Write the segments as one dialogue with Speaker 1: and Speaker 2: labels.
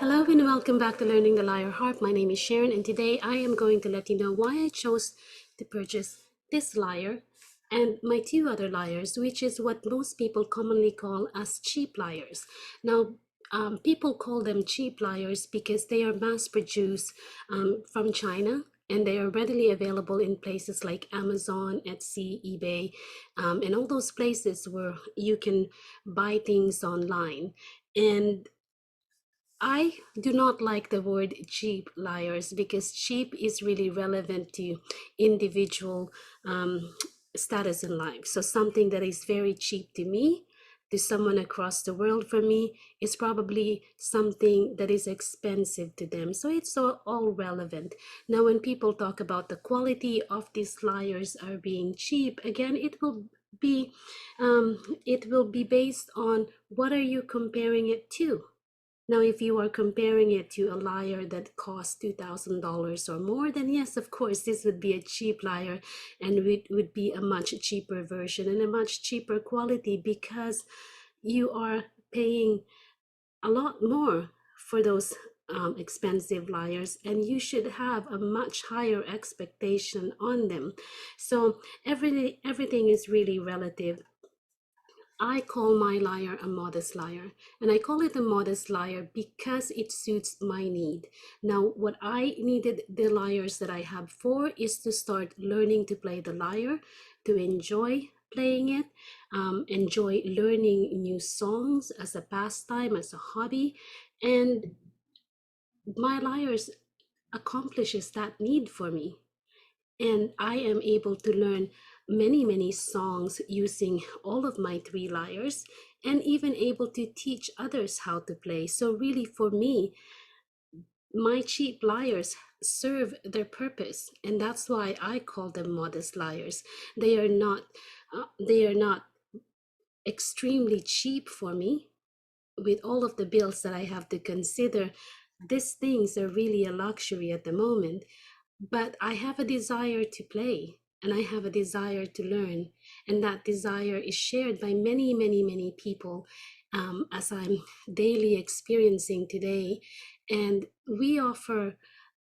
Speaker 1: Hello and welcome back to Learning the Lyre Harp. My name is Sharon and today I am going to let you know why I chose to purchase this lyre and my two other lyres, which is what most people commonly call as cheap lyres. Now, people call them cheap lyres because they are mass produced from China and they are readily available in places like Amazon, Etsy, eBay, and all those places where you can buy things online. And I do not like the word cheap lyres because cheap is really relevant to individual status in life. So something that is very cheap to me, to someone across the world from me, is probably something that is expensive to them. So it's all relevant. Now, when people talk about the quality of these lyres are being cheap, again, be it will be based on what are you comparing it to. Now, if you are comparing it to a lyre that costs $2,000 or more, then yes, of course, this would be a cheap lyre and it would be a much cheaper version and a much cheaper quality because you are paying a lot more for those expensive lyres and you should have a much higher expectation on them. So everything is really relative. I call my lyre a modest lyre, and I call it a modest lyre because it suits my need. Now, what I needed the lyres that I have for is to start learning to play the lyre, to enjoy playing it, enjoy learning new songs as a pastime, as a hobby, and my lyres accomplishes that need for me. And I am able to learn many songs using all of my three lyres and even able to teach others how to play. So really for me, my cheap lyres serve their purpose, and that's why I call them modest lyres. They are not extremely cheap for me. With all of the bills that I have to consider, these things are really a luxury at the moment. But I have a desire to play and I have a desire to learn. And that desire is shared by many people, as I'm daily experiencing today. And we offer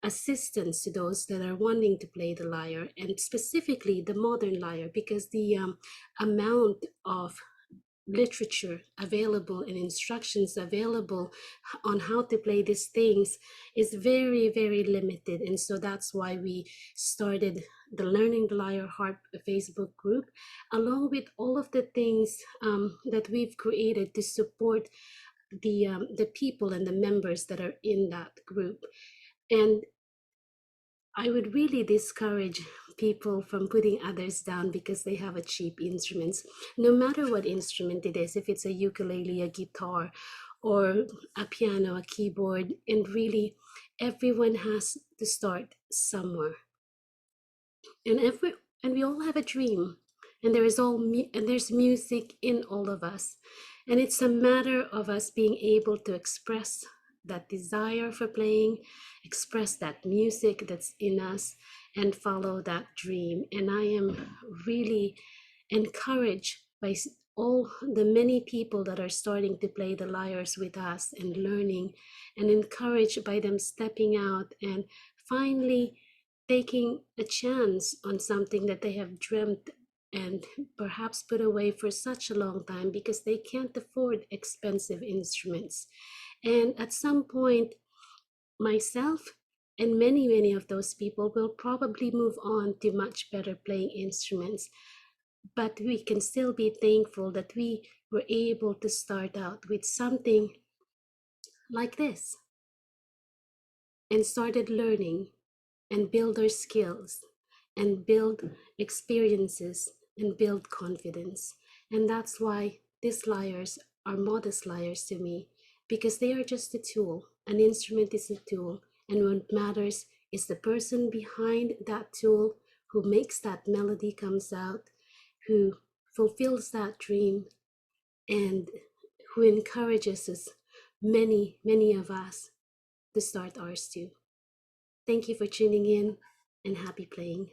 Speaker 1: assistance to those that are wanting to play the lyre, and specifically the modern lyre, because the amount of literature available and instructions available on how to play these things is very limited. And so that's why we started the Learning the Lyre Harp Facebook group, along with all of the things that we've created to support the people and the members that are in that group. And I would really discourage people from putting others down because they have a cheap instruments. No matter what instrument it is, if it's a ukulele, a guitar, or a piano, a keyboard, and really everyone has to start somewhere. And we all have a dream, and there's music in all of us. And it's a matter of us being able to express that desire for playing, express that music that's in us, and follow that dream. And I am really encouraged by all the many people that are starting to play the lyres with us and learning, and encouraged by them stepping out and finally taking a chance on something that they have dreamt and perhaps put away for such a long time because they can't afford expensive instruments. And at some point, myself and many of those people will probably move on to much better playing instruments. But we can still be thankful that we were able to start out with something like this and started learning and build our skills and build experiences and build confidence. And that's why these lyres are modest lyres to me, because they are just a tool. An instrument is a tool, and what matters is the person behind that tool who makes that melody comes out, who fulfills that dream, and who encourages us, many of us, to start ours too. Thank you for tuning in and happy playing.